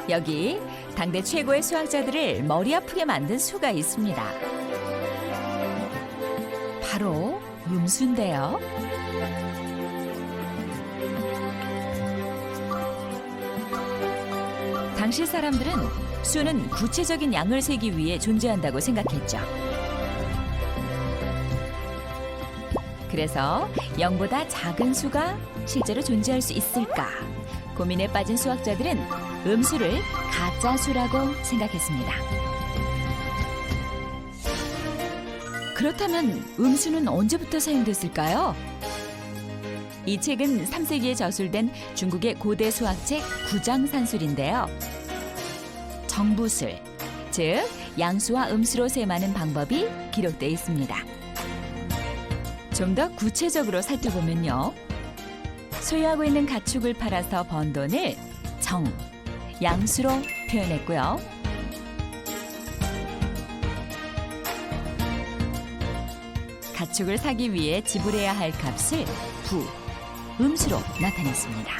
여기 당대 최고의 수학자들을 머리 아프게 만든 수가 있습니다. 바로 음수인데요. 당시 사람들은 수는 구체적인 양을 세기 위해 존재한다고 생각했죠. 그래서 0보다 작은 수가 실제로 존재할 수 있을까 고민에 빠진 수학자들은 음수를 가짜수라고 생각했습니다. 그렇다면 음수는 언제부터 사용됐을까요? 이 책은 3세기에 저술된 중국의 고대 수학책 구장산술인데요. 정부술, 즉 양수와 음수로 셈하는 방법이 기록되어 있습니다. 좀 더 구체적으로 살펴보면요. 소유하고 있는 가축을 팔아서 번 돈을 정, 양수로 표현했고요. 가축을 사기 위해 지불해야 할 값을 부, 음수로 나타냈습니다.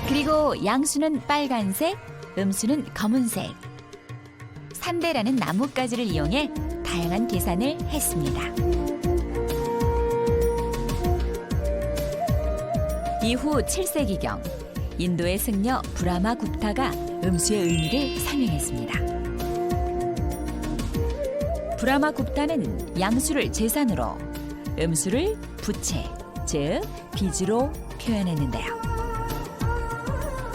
그리고 양수는 빨간색, 음수는 검은색. 산대라는 나뭇가지를 이용해 다양한 계산을 했습니다. 이후 7세기경 인도의 승려 브라마 굽타가 음수의 의미를 설명했습니다. 브라마 굽타는 양수를 재산으로, 음수를 부채, 즉 빚으로 표현했는데요.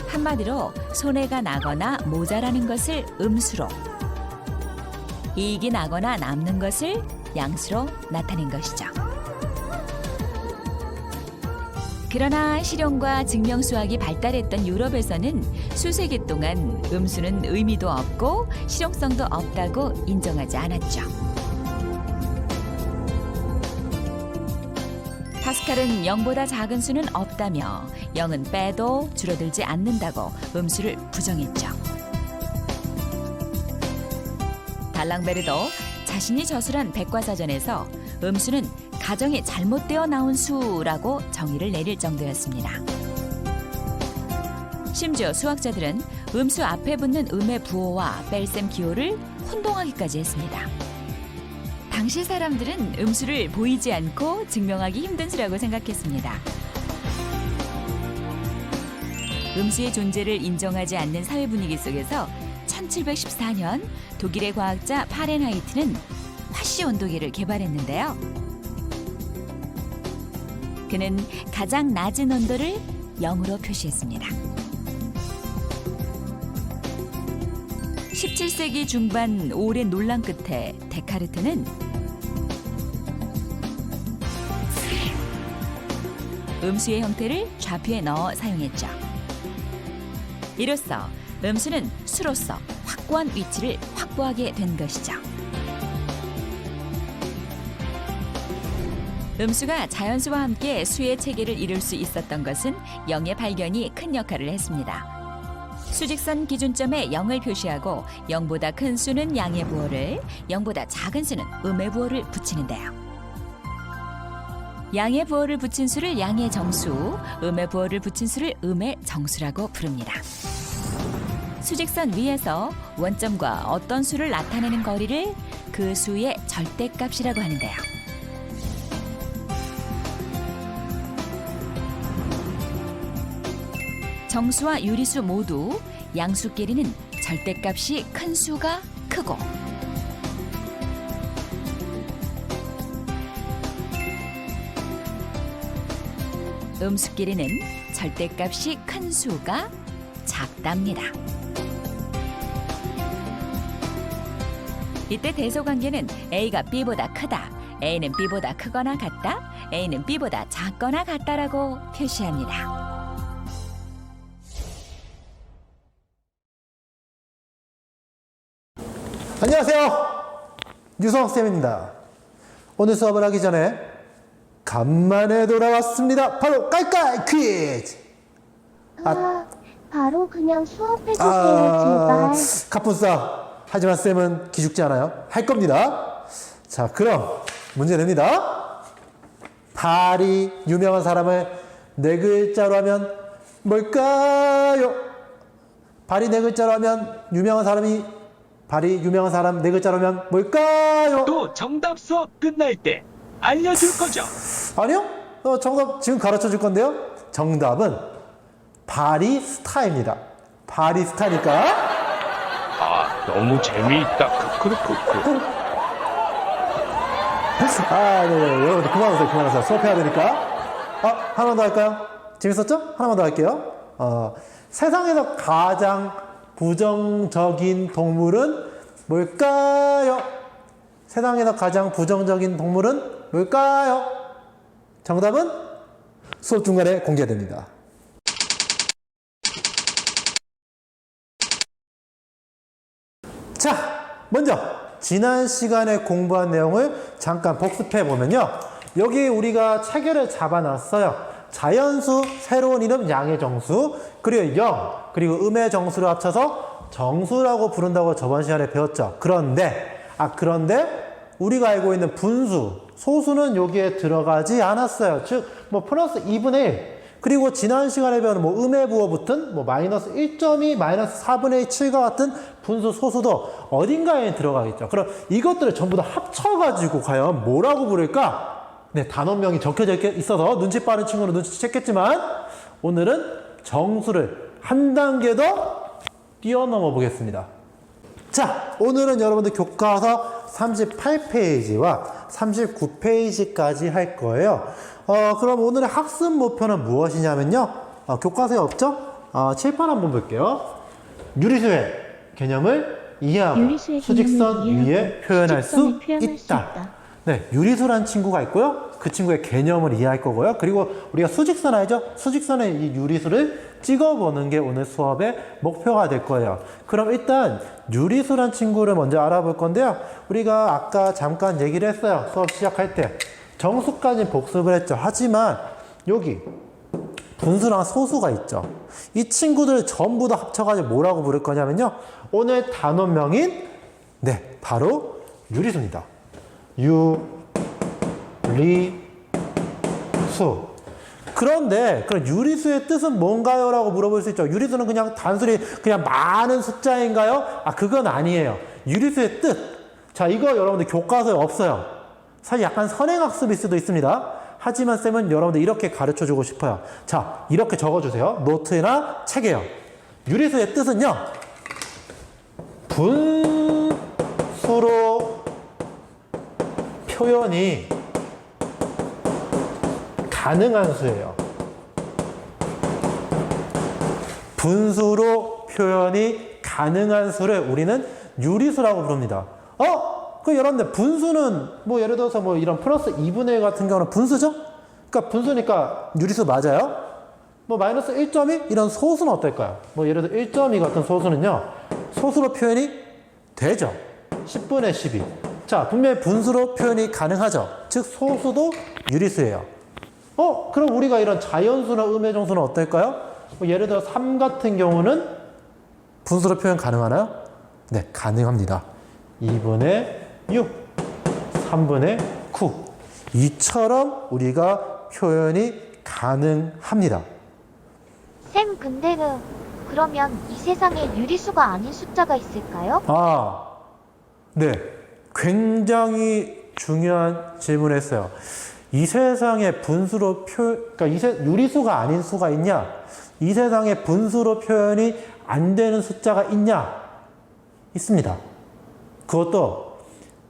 한마디로 손해가 나거나 모자라는 것을 음수로, 이익이 나거나 남는 것을 양수로 나타낸 것이죠. 그러나 실용과 증명수학이 발달했던 유럽에서는 수세기 동안 음수는 의미도 없고 실용성도 없다고 인정하지 않았죠. 파스칼은 0보다 작은 수는 없다며 0은 빼도 줄어들지 않는다고 음수를 부정했죠. 달랑베르도 자신이 저술한 백과사전에서 음수는 가정이 잘못되어 나온 수라고 정의를 내릴 정도였습니다. 심지어 수학자들은 음수 앞에 붙는 음의 부호와 뺄셈 기호를 혼동하기까지 했습니다. 당시 사람들은 음수를 보이지 않고 증명하기 힘든 수라고 생각했습니다. 음수의 존재를 인정하지 않는 사회 분위기 속에서 1714년 독일의 과학자 파렌하이트는 화씨 온도계를 개발했는데요. 그는 가장 낮은 온도를 0으로 표시했습니다. 17세기 중반 오랜 논란 끝에 데카르트는 음수의 형태를 좌표에 넣어 사용했죠. 이로써 음수는 수로서 확고한 위치를 확보하게 된 것이죠. 음수가 자연수와 함께 수의 체계를 이룰 수 있었던 것은 0의 발견이 큰 역할을 했습니다. 수직선 기준점에 0을 표시하고 0보다 큰 수는 양의 부호를, 0보다 작은 수는 음의 부호를 붙이는데요. 양의 부호를 붙인 수를 양의 정수, 음의 부호를 붙인 수를 음의 정수라고 부릅니다. 수직선 위에서 원점과 어떤 수를 나타내는 거리를 그 수의 절대값이라고 하는데요. 정수와 유리수 모두 양수끼리는 절대값이 큰 수가 크고 음수끼리는 절대값이 큰 수가 작답니다. 이때 대소관계는 A가 B보다 크다, A는 B보다 크거나 같다, A는 B보다 작거나 같다라고 표시합니다. 안녕하세요. 유성쌤입니다. 오늘 수업을 하기 전에 간만에 돌아왔습니다. 바로 깔깔 퀴즈. 바로 그냥 수업해주세요, 제발. 갑분싸. 하지만 쌤은 기죽지 않아요. 할 겁니다. 자, 그럼 문제 냅니다. 발이 유명한 사람을 네 글자로 하면 뭘까요? 발이 네 글자로 하면 발이 유명한 사람 네 글자로 하면 뭘까요? 또 정답 수업 끝날 때 알려줄 거죠. 아니요? 정답 지금 가르쳐 줄 건데요. 정답은 바리스타입니다. 바리스타니까. 아, 너무 재미있다. 크크크크. 네. 여러분들 그만하세요. 수업해야 되니까. 하나만 더 할까요? 재밌었죠? 하나만 더 할게요. 세상에서 가장 부정적인 동물은 뭘까요? 세상에서 가장 부정적인 동물은 뭘까요? 정답은 수업 중간에 공개됩니다. 자, 먼저 지난 시간에 공부한 내용을 잠깐 복습해 보면요. 여기 우리가 체계를 잡아놨어요. 자연수, 새로운 이름 양의 정수, 그리고 영, 그리고 음의 정수를 합쳐서 정수라고 부른다고 저번 시간에 배웠죠. 그런데 우리가 알고 있는 분수, 소수는 여기에 들어가지 않았어요. 즉, 플러스 2분의 1. 그리고 지난 시간에 배운 음의 부호 붙은 마이너스 1.2, 마이너스 4분의 7과 같은 분수, 소수도 어딘가에 들어가겠죠. 그럼 이것들을 전부 다 합쳐가지고 과연 뭐라고 부를까? 네, 단원명이 적혀져 있어서 눈치 빠른 친구는 눈치챘겠지만 오늘은 정수를 한 단계 더 뛰어넘어 보겠습니다. 자, 오늘은 여러분들 교과서 38페이지와 39페이지까지 할 거예요. 그럼 오늘의 학습 목표는 무엇이냐면요. 교과서에 없죠? 칠판 한번 볼게요. 유리수의 개념을 이해하고 유리수의 수직선 개념을 위에 표현할 수 수직선을 있다. 네, 유리수란 친구가 있고요. 그 친구의 개념을 이해할 거고요. 그리고 우리가 수직선 알죠? 수직선의 이 유리수를 찍어보는 게 오늘 수업의 목표가 될 거예요. 그럼 일단 유리수란 친구를 먼저 알아볼 건데요. 우리가 아까 잠깐 얘기를 했어요. 수업 시작할 때. 정수까지 복습을 했죠. 하지만 여기 분수랑 소수가 있죠. 이 친구들 전부 다 합쳐가지고 뭐라고 부를 거냐면요. 오늘 단원명인 바로 유리수입니다. 유리수. 그런데 그럼 유리수의 뜻은 뭔가요? 라고 물어볼 수 있죠. 유리수는 그냥 단순히 그냥 많은 숫자인가요? 그건 아니에요. 유리수의 뜻. 자, 이거 여러분들 교과서에 없어요. 사실 약간 선행학습일 수도 있습니다. 하지만 쌤은 여러분들 이렇게 가르쳐주고 싶어요. 자, 이렇게 적어주세요. 노트나 책에요. 유리수의 뜻은요. 분수로 표현이 가능한 수예요. 분수로 표현이 가능한 수를 우리는 유리수라고 부릅니다. 여러분들 분수는 예를 들어서 이런 플러스 2분의 1 같은 경우는 분수죠? 그러니까 분수니까 유리수 맞아요? 마이너스 1.2 이런 소수는 어떨까요? 예를 들어 1.2 같은 소수는요. 소수로 표현이 되죠. 10분의 12. 자, 분명히 분수로 표현이 가능하죠. 즉 소수도 유리수예요. 그럼 우리가 이런 자연수나 음의 정수는 어떨까요? 예를 들어 3 같은 경우는 분수로 표현 가능하나요? 네, 가능합니다. 2분의 6, 3분의 9. 이처럼 우리가 표현이 가능합니다. 쌤, 근데 그러면 이 세상에 유리수가 아닌 숫자가 있을까요? 네. 굉장히 중요한 질문을 했어요. 이 세상에 분수로 유리수가 아닌 수가 있냐? 이 세상에 분수로 표현이 안 되는 숫자가 있냐? 있습니다. 그것도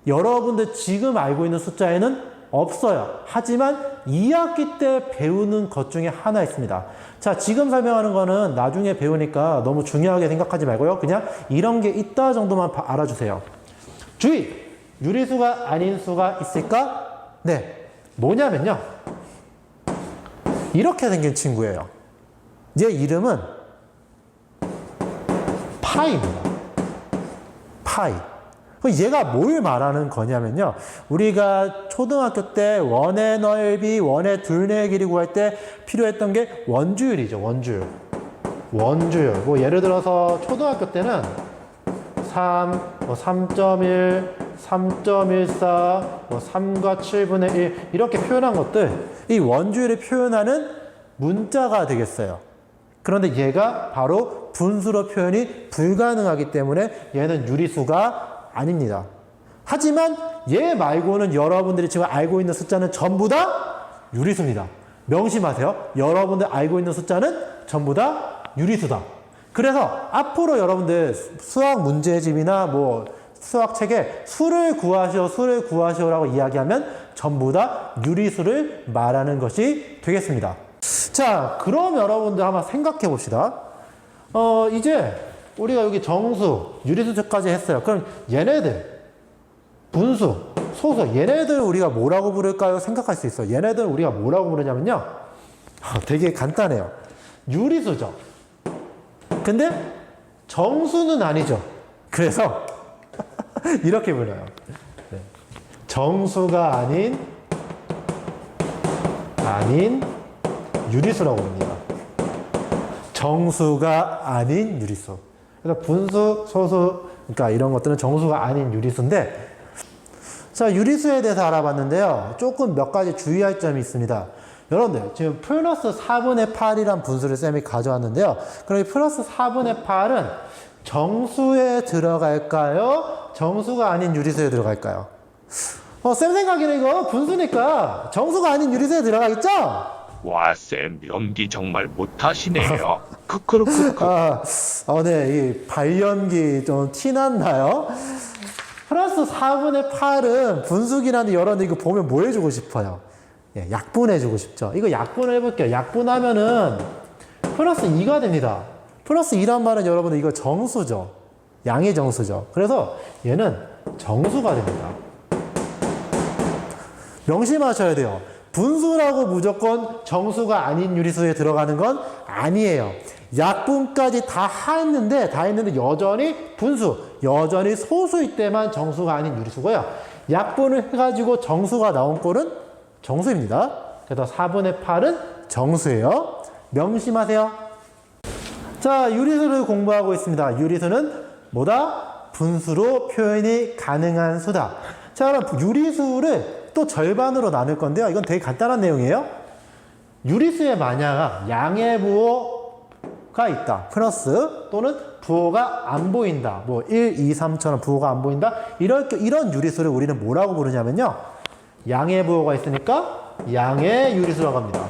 여러분들 지금 알고 있는 숫자에는 없어요. 하지만 2학기 때 배우는 것 중에 하나 있습니다. 자, 지금 설명하는 거는 나중에 배우니까 너무 중요하게 생각하지 말고요. 그냥 이런 게 있다 정도만 알아주세요. 주의! 유리수가 아닌 수가 있을까? 네. 뭐냐면요. 이렇게 생긴 친구예요. 얘 이름은 파이입니다. 파이. 얘가 뭘 말하는 거냐면요. 우리가 초등학교 때 원의 넓이, 원의 둘레의 길이 구할 때 필요했던 게 원주율이죠. 원주율. 예를 들어서 초등학교 때는 3, 3.1, 3.14, 3과 7분의 1 이렇게 표현한 것들 이 원주율을 표현하는 문자가 되겠어요. 그런데 얘가 바로 분수로 표현이 불가능하기 때문에 얘는 유리수가 아닙니다. 하지만 얘 말고는 여러분들이 지금 알고 있는 숫자는 전부 다 유리수입니다. 명심하세요. 여러분들 알고 있는 숫자는 전부 다 유리수다. 그래서 앞으로 여러분들 수학 문제집이나 뭐 수학책에 수를 구하시오라고 이야기하면 전부 다 유리수를 말하는 것이 되겠습니다. 자, 그럼 여러분들 한번 생각해 봅시다. 이제 우리가 여기 정수, 유리수까지 했어요. 그럼 얘네들, 분수, 소수, 얘네들 우리가 뭐라고 부를까요? 생각할 수 있어요. 얘네들 우리가 뭐라고 부르냐면요. 되게 간단해요. 유리수죠. 근데 정수는 아니죠. 그래서 이렇게 불러요. 네. 정수가 아닌 유리수라고 부릅니다. 정수가 아닌 유리수. 그래서 분수, 소수, 그러니까 이런 것들은 정수가 아닌 유리수인데, 자, 유리수에 대해서 알아봤는데요. 조금 몇 가지 주의할 점이 있습니다. 여러분들, 지금 플러스 4분의 8이란 분수를 쌤이 가져왔는데요. 그럼 이 플러스 4분의 8은 정수에 들어갈까요? 정수가 아닌 유리수에 들어갈까요? 쌤 생각에는 이거 분수니까 정수가 아닌 유리수에 들어가겠죠? 와, 쌤 연기 정말 못하시네요. 크크르크크. 네, 이 발연기 좀 티났나요? 플러스 4분의 8은 분수기라는데 여러분들 이거 보면 뭐 해주고 싶어요? 예, 약분해주고 싶죠. 이거 약분을 해볼게요. 약분하면은 플러스 2가 됩니다. 플러스 2란 말은 여러분들 이거 정수죠. 양의 정수죠. 그래서 얘는 정수가 됩니다. 명심하셔야 돼요. 분수라고 무조건 정수가 아닌 유리수에 들어가는 건 아니에요. 약분까지 다 했는데 여전히 분수, 여전히 소수일 때만 정수가 아닌 유리수고요. 약분을 해가지고 정수가 나온 꼴은 정수입니다. 그래서 4분의 8은 정수예요. 명심하세요. 자, 유리수를 공부하고 있습니다. 유리수는 뭐다? 분수로 표현이 가능한 수다. 자, 그럼 유리수를 또 절반으로 나눌 건데요. 이건 되게 간단한 내용이에요. 유리수에 만약 양의 부호가 있다. 플러스 또는 부호가 안 보인다. 뭐 1, 2, 3처럼 부호가 안 보인다. 이런 유리수를 우리는 뭐라고 부르냐면요. 양의 부호가 있으니까 양의 유리수라고 합니다.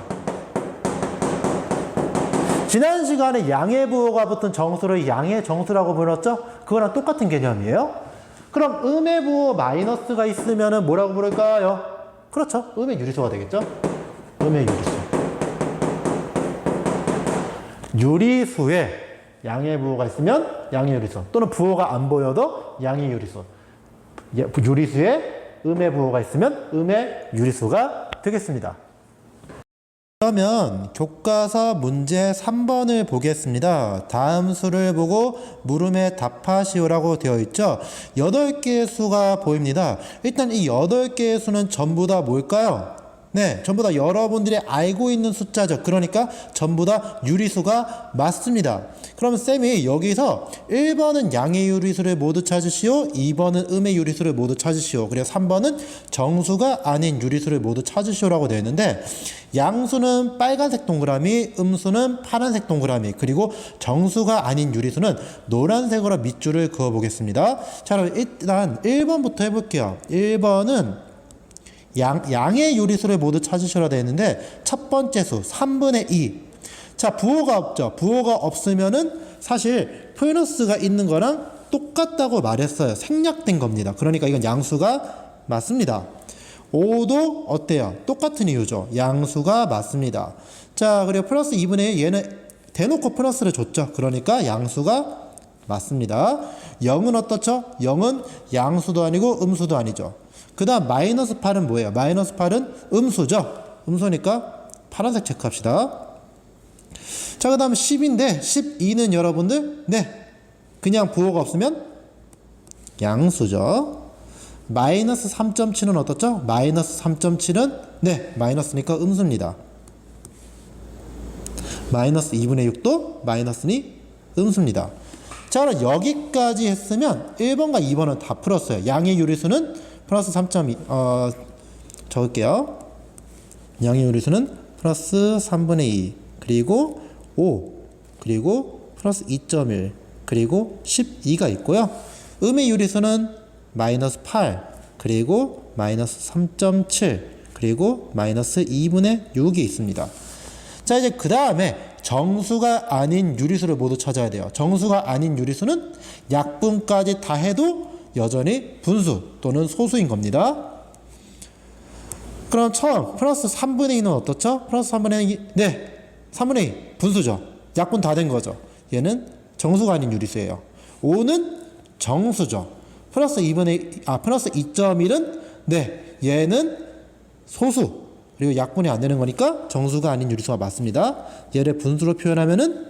지난 시간에 양의 부호가 붙은 정수를 양의 정수라고 불렀죠? 그거랑 똑같은 개념이에요. 그럼 음의 부호 마이너스가 있으면 뭐라고 부를까요? 그렇죠. 음의 유리수가 되겠죠? 음의 유리수. 유리수에 양의 부호가 있으면 양의 유리수. 또는 부호가 안 보여도 양의 유리수. 유리수에 음의 부호가 있으면 음의 유리수가 되겠습니다. 그러면 교과서 문제 3번을 보겠습니다. 다음 수를 보고 물음에 답하시오라고 되어 있죠. 8개의 수가 보입니다. 일단 이 8개의 수는 전부 다 뭘까요? 네, 전부 다 여러분들이 알고 있는 숫자죠. 그러니까 전부 다 유리수가 맞습니다. 그러면 쌤이 여기서 1번은 양의 유리수를 모두 찾으시오, 2번은 음의 유리수를 모두 찾으시오, 그리고 3번은 정수가 아닌 유리수를 모두 찾으시오라고 되어 있는데, 양수는 빨간색 동그라미, 음수는 파란색 동그라미, 그리고 정수가 아닌 유리수는 노란색으로 밑줄을 그어 보겠습니다. 자, 그럼 일단 1번부터 해볼게요. 1번은 양의 유리수를 모두 찾으셔야 되는데, 첫 번째 수 3분의 2. 자, 부호가 없죠. 부호가 없으면은 사실 플러스가 있는 거랑 똑같다고 말했어요. 생략된 겁니다. 그러니까 이건 양수가 맞습니다. 5도 어때요? 똑같은 이유죠. 양수가 맞습니다. 자, 그리고 플러스 2분의 1, 얘는 대놓고 플러스를 줬죠. 그러니까 양수가 맞습니다. 0은 어떻죠? 0은 양수도 아니고 음수도 아니죠. 그 다음 마이너스 8은 뭐예요? 마이너스 8은 음수죠. 음수니까 파란색 체크합시다. 자, 그 다음 10인데 12는 여러분들 네, 그냥 부호가 없으면 양수죠. 마이너스 3.7은 어떻죠? 마이너스 3.7은 네, 마이너스니까 음수입니다. 마이너스 2분의 6도 마이너스니 음수입니다. 자, 그럼 여기까지 했으면 1번과 2번은 다 풀었어요. 양의 유리수는 플러스 3.2 적을게요. 양의 유리수는 플러스 3분의 2, 그리고 5, 그리고 플러스 2.1, 그리고 12가 있고요. 음의 유리수는 마이너스 8, 그리고 마이너스 3.7, 그리고 마이너스 2분의 6이 있습니다. 자, 이제 그 다음에 정수가 아닌 유리수를 모두 찾아야 돼요. 정수가 아닌 유리수는 약분까지 다 해도 여전히 분수 또는 소수인 겁니다. 그럼 처음 플러스 3분의 2는 어떻죠? 플러스 3분의 2, 네, 3분의 2 분수죠. 약분 다 된 거죠. 얘는 정수가 아닌 유리수예요. 5는 정수죠. 플러스 2.1은 네, 얘는 소수, 그리고 약분이 안 되는 거니까 정수가 아닌 유리수가 맞습니다. 얘를 분수로 표현하면은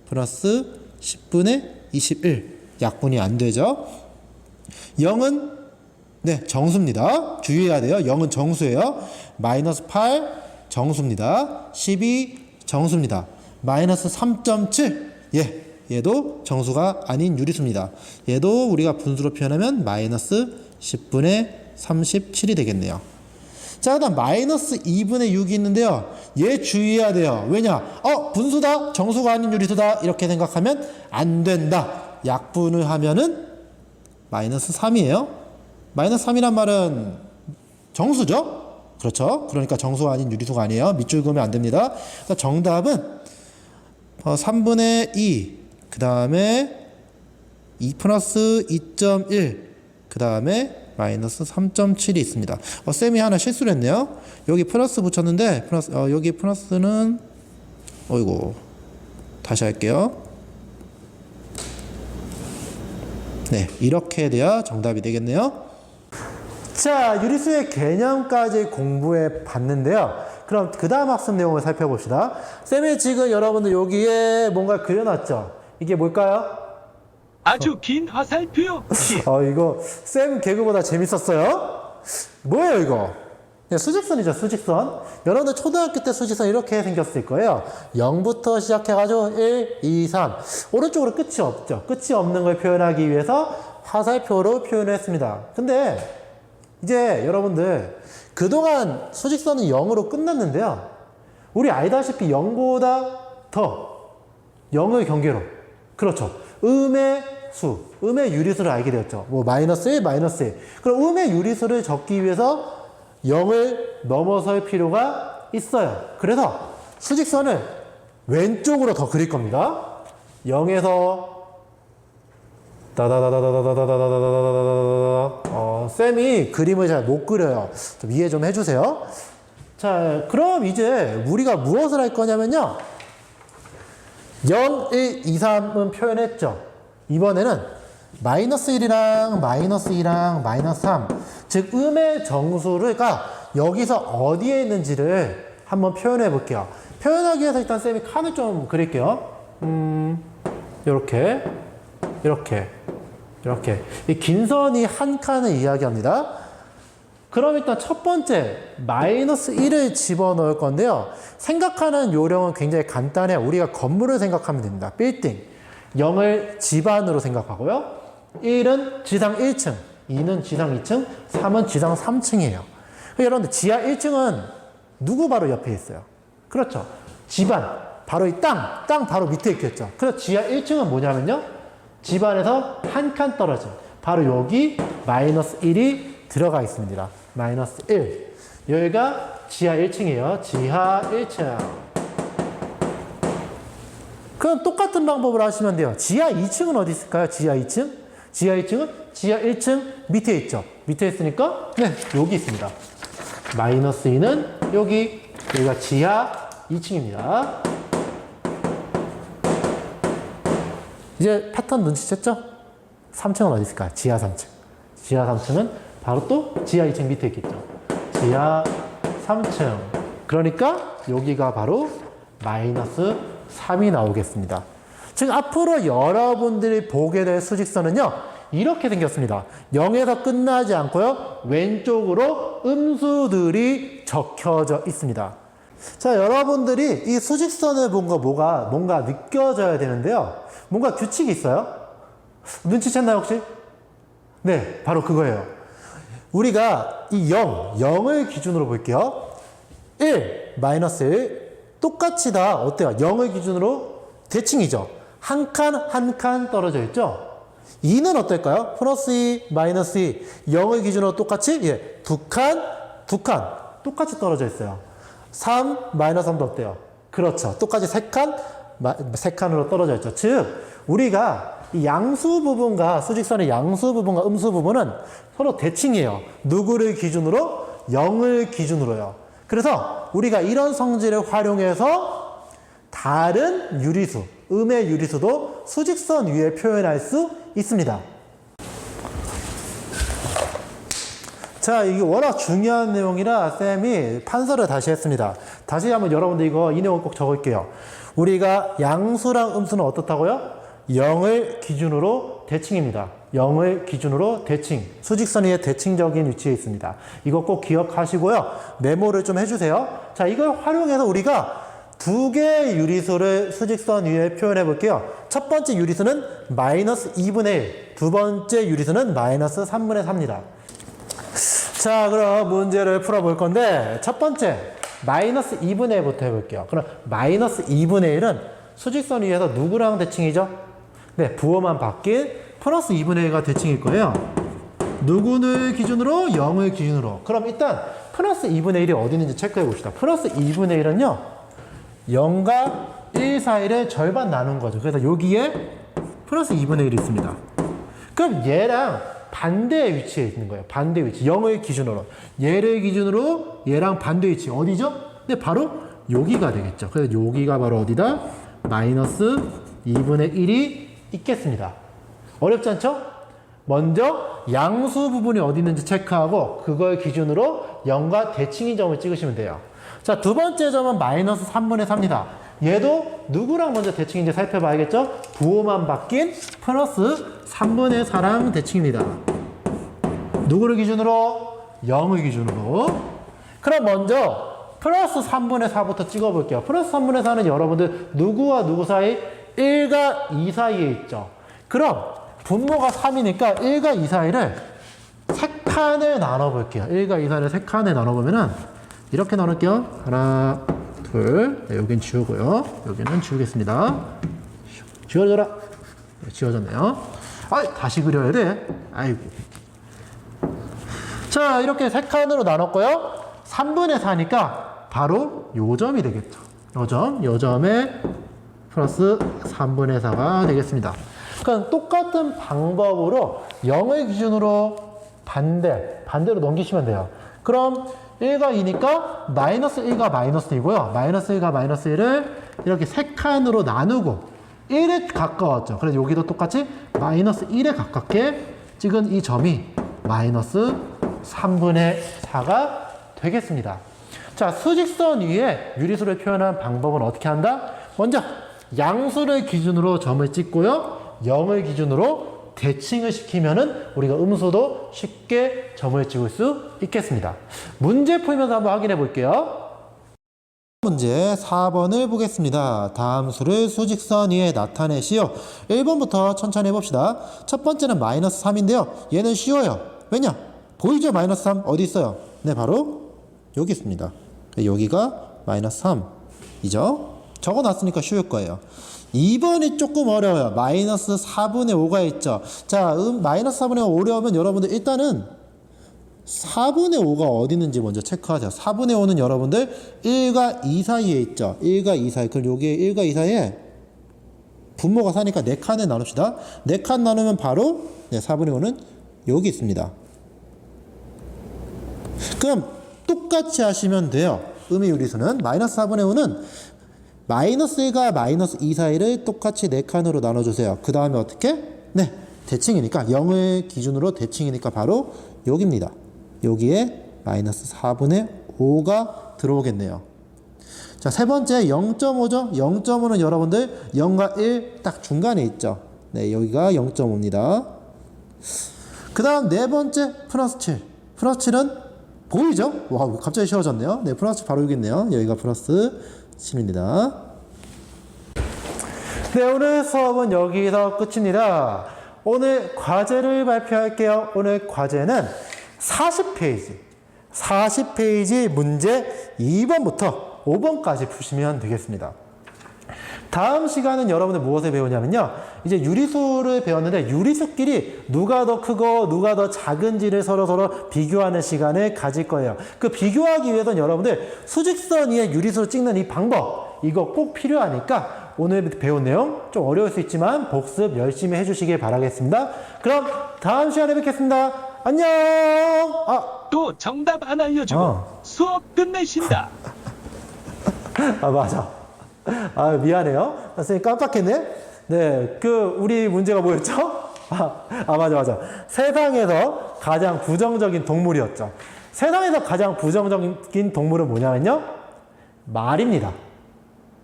플러스 10분의 21, 약분이 안 되죠. 0은 네, 정수입니다. 주의해야 돼요. 0은 정수예요. 마이너스 8 정수입니다. 12 정수입니다. 마이너스 3.7 얘도 정수가 아닌 유리수입니다. 얘도 우리가 분수로 표현하면 마이너스 10분의 37이 되겠네요. 자, 그다음 마이너스 2분의 6이 있는데요. 얘 주의해야 돼요. 왜냐? 분수다, 정수가 아닌 유리수다 이렇게 생각하면 안 된다. 약분을 하면은 마이너스 3이에요. 마이너스 3이란 말은 정수죠? 그렇죠? 그러니까 정수가 아닌 유리수가 아니에요. 밑줄 그으면 안 됩니다. 그러니까 정답은 3분의 2, 그 다음에 2 플러스 2.1, 그 다음에 마이너스 3.7이 있습니다. 쌤이 하나 실수를 했네요. 여기 플러스 붙였는데 여기 플러스는 어이구, 다시 할게요. 네, 이렇게 돼야 정답이 되겠네요. 자, 유리수의 개념까지 공부해 봤는데요. 그럼 그 다음 학습 내용을 살펴봅시다. 쌤이 지금 여러분들 여기에 뭔가 그려놨죠? 이게 뭘까요? 아주 긴 화살표요. 이거 쌤 개그보다 재밌었어요? 뭐예요 이거? 네, 수직선이죠, 수직선. 여러분들 초등학교 때 수직선 이렇게 생겼을 거예요. 0부터 시작해가지고 1, 2, 3. 오른쪽으로 끝이 없죠. 끝이 없는 걸 표현하기 위해서 화살표로 표현을 했습니다. 근데 이제 여러분들 그동안 수직선은 0으로 끝났는데요. 우리 알다시피 0보다 더 0을 경계로, 그렇죠, 음의 수, 음의 유리수를 알게 되었죠. 뭐 마이너스 1, 마이너스 1. 그럼 음의 유리수를 적기 위해서 0을 넘어설 필요가 있어요. 그래서 수직선을 왼쪽으로 더 그릴 겁니다. 0에서 쌤이 그림을 잘 못 그려요. 좀 이해 좀 해주세요. 자, 그럼 이제 우리가 무엇을 할 거냐면요. 0, 1, 2, 3은 표현했죠. 이번에는 마이너스 1이랑 마이너스 2랑 마이너스 3, 즉 음의 정수가 여기서 어디에 있는지를 한번 표현해 볼게요. 표현하기 위해서 일단 쌤이 칸을 좀 그릴게요. 이렇게 이 긴 선이 한 칸을 이야기합니다. 그럼 일단 첫 번째 마이너스 1을 집어넣을 건데요. 생각하는 요령은 굉장히 간단해요. 우리가 건물을 생각하면 됩니다. 빌딩. 0을 집안으로 생각하고요. 1은 지상 1층, 2는 지상 2층, 3은 지상 3층이에요. 여러분들 지하 1층은 누구 바로 옆에 있어요? 그렇죠. 집안. 바로 이 땅 바로 밑에 있겠죠. 그래서 지하 1층은 뭐냐면요. 집안에서 한 칸 떨어진 바로 여기 마이너스 1이 들어가 있습니다. 마이너스 1. 여기가 지하 1층이에요. 지하 1층. 그럼 똑같은 방법으로 하시면 돼요. 지하 2층은 어디 있을까요? 지하 2층? 지하 2층은 지하 1층 밑에 있죠. 밑에 있으니까 네, 여기 있습니다. 마이너스 2는 여기가 지하 2층입니다. 이제 패턴 눈치챘죠? 3층은 어디 있을까요? 지하 3층. 지하 3층은 바로 또 지하 2층 밑에 있겠죠. 지하 3층. 그러니까 여기가 바로 마이너스 3이 나오겠습니다. 즉 앞으로 여러분들이 보게 될 수직선은요. 이렇게 생겼습니다. 0에서 끝나지 않고요. 왼쪽으로 음수들이 적혀져 있습니다. 자, 여러분들이 이 수직선을 본 거 뭔가 느껴져야 되는데요. 뭔가 규칙이 있어요? 눈치챘나요, 혹시? 네, 바로 그거예요. 우리가 이 0을 기준으로 볼게요. 1, 마이너스 1 똑같이 다 어때요? 0을 기준으로 대칭이죠. 한 칸 한 칸 떨어져 있죠. 2는 어떨까요? 플러스 2, 마이너스 2 0을 기준으로 똑같이 두 칸 똑같이 떨어져 있어요. 3, 마이너스 3도 어때요? 그렇죠. 똑같이 3칸으로 떨어져 있죠. 즉 우리가 이 양수 부분과 수직선의 양수 부분과 음수 부분은 서로 대칭이에요. 누구를 기준으로? 0을 기준으로요. 그래서 우리가 이런 성질을 활용해서 다른 유리수, 음의 유리수도 수직선 위에 표현할 수 있습니다. 자, 이게 워낙 중요한 내용이라 쌤이 판서를 다시 했습니다. 다시 한번 여러분들 이 내용 꼭 적을게요. 우리가 양수랑 음수는 어떻다고요? 0을 기준으로 대칭입니다. 0을 기준으로 대칭. 수직선 위에 대칭적인 위치에 있습니다. 이거 꼭 기억하시고요. 메모를 좀 해주세요. 자, 이걸 활용해서 우리가 두 개의 유리수를 수직선 위에 표현해 볼게요. 첫 번째 유리수는 마이너스 2분의 1. 두 번째 유리수는 마이너스 3분의 4입니다. 자, 그럼 문제를 풀어볼 건데 첫 번째 마이너스 2분의 1부터 해볼게요. 그럼 마이너스 2분의 1은 수직선 위에서 누구랑 대칭이죠? 네, 부호만 바뀐 플러스 2분의 1가 대칭일 거예요. 누구를 기준으로? 0을 기준으로. 그럼 일단 플러스 2분의 1이 어디 있는지 체크해 봅시다. 플러스 2분의 1은요 0과 1 사이를 절반 나눈 거죠. 그래서 여기에 플러스 2분의 1이 있습니다. 그럼 얘랑 반대 위치에 있는 거예요. 반대 위치. 0을 기준으로. 얘를 기준으로 얘랑 반대 위치. 어디죠? 네, 바로 여기가 되겠죠. 그래서 여기가 바로 어디다? 마이너스 2분의 1이 있겠습니다. 어렵지 않죠? 먼저 양수 부분이 어디 있는지 체크하고 그걸 기준으로 0과 대칭인 점을 찍으시면 돼요. 자, 두 번째 점은 마이너스 3분의 4입니다. 얘도 누구랑 먼저 대칭인지 살펴봐야겠죠? 부호만 바뀐 플러스 3분의 4랑 대칭입니다. 누구를 기준으로? 0을 기준으로. 그럼 먼저 플러스 3분의 4부터 찍어볼게요. 플러스 3분의 4는 여러분들 누구와 누구 사이? 1과 2 사이에 있죠. 그럼 분모가 3이니까 1과 2 사이를 3칸을 나눠볼게요. 1과 2 사이를 3칸에 나눠보면은 이렇게 나눌게요. 하나, 둘. 네, 여긴 지우고요. 여기는 지우겠습니다. 지워져라. 네, 지워졌네요. 다시 그려야 돼. 아이고. 자, 이렇게 3칸으로 나눴고요. 3분의 4니까 바로 요 점이 되겠죠. 요 점에 플러스 3분의 4가 되겠습니다. 그럼 똑같은 방법으로 0을 기준으로 반대로 넘기시면 돼요. 그럼 1과 2니까 마이너스 1과 마이너스 2고요. 마이너스 1과 마이너스 1을 이렇게 3칸으로 나누고 1에 가까웠죠. 그래서 여기도 똑같이 마이너스 1에 가깝게 찍은 이 점이 마이너스 3분의 4가 되겠습니다. 자, 수직선 위에 유리수를 표현한 방법은 어떻게 한다? 먼저 양수를 기준으로 점을 찍고요. 0을 기준으로 대칭을 시키면은 우리가 음수도 쉽게 점을 찍을 수 있겠습니다. 문제 풀면서 한번 확인해 볼게요. 문제 4번을 보겠습니다. 다음 수를 수직선 위에 나타내시오. 1번부터 천천히 해봅시다. 첫 번째는 마이너스 3인데요. 얘는 쉬워요. 왜냐? 보이죠? 마이너스 3 어디 있어요? 네, 바로 여기 있습니다. 여기가 마이너스 3이죠? 적어놨으니까 쉬울 거예요. 2번이 조금 어려워요. 마이너스 4분의 5가 있죠. 자, 마이너스 4분의 5 어려우면 여러분들 일단은 4분의 5가 어디 있는지 먼저 체크하세요. 4분의 5는 여러분들 1과 2 사이에 있죠. 1과 2 사이. 그럼 여기에 1과 2 사이에 분모가 4니까 4칸에 나눕시다. 4칸 나누면 바로 4분의 5는 여기 있습니다. 그럼 똑같이 하시면 돼요. 음의 유리수는 마이너스 4분의 5는 마이너스 1과 마이너스 2 사이를 똑같이 4칸으로 나눠주세요. 그 다음에 어떻게? 네, 대칭이니까 0을 기준으로 대칭이니까 바로 여기입니다. 여기에 마이너스 4분의 5가 들어오겠네요. 자, 세 번째 0.5죠. 0.5는 여러분들 0과 1 딱 중간에 있죠. 네, 여기가 0.5입니다. 그 다음 네 번째 플러스 7. 플러스 7은 보이죠? 와, 갑자기 쉬워졌네요. 네, 플러스 바로 여기 있네요. 여기가 플러스 7입니다. 네, 오늘 수업은 여기서 끝입니다. 오늘 과제를 발표할게요. 오늘 과제는 40페이지 문제 2번부터 5번까지 푸시면 되겠습니다. 다음 시간은 여러분들 무엇을 배우냐면요. 이제 유리수를 배웠는데 유리수끼리 누가 더 크고 누가 더 작은지를 서로 비교하는 시간을 가질 거예요. 그 비교하기 위해서는 여러분들 수직선 위에 유리수를 찍는 이 방법 이거 꼭 필요하니까 오늘 배운 내용 좀 어려울 수 있지만 복습 열심히 해주시길 바라겠습니다. 그럼 다음 시간에 뵙겠습니다. 안녕. 또 정답 안 알려주고 수업 끝내신다. 맞아. 미안해요. 선생님 깜빡했네. 네, 우리 문제가 뭐였죠? 맞아. 세상에서 가장 부정적인 동물이었죠. 세상에서 가장 부정적인 동물은 뭐냐면요? 말입니다.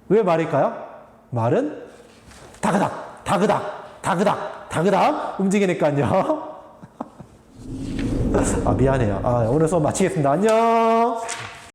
왜 말일까요? 말은 다그닥 움직이니까요. 미안해요. 오늘 수업 마치겠습니다. 안녕.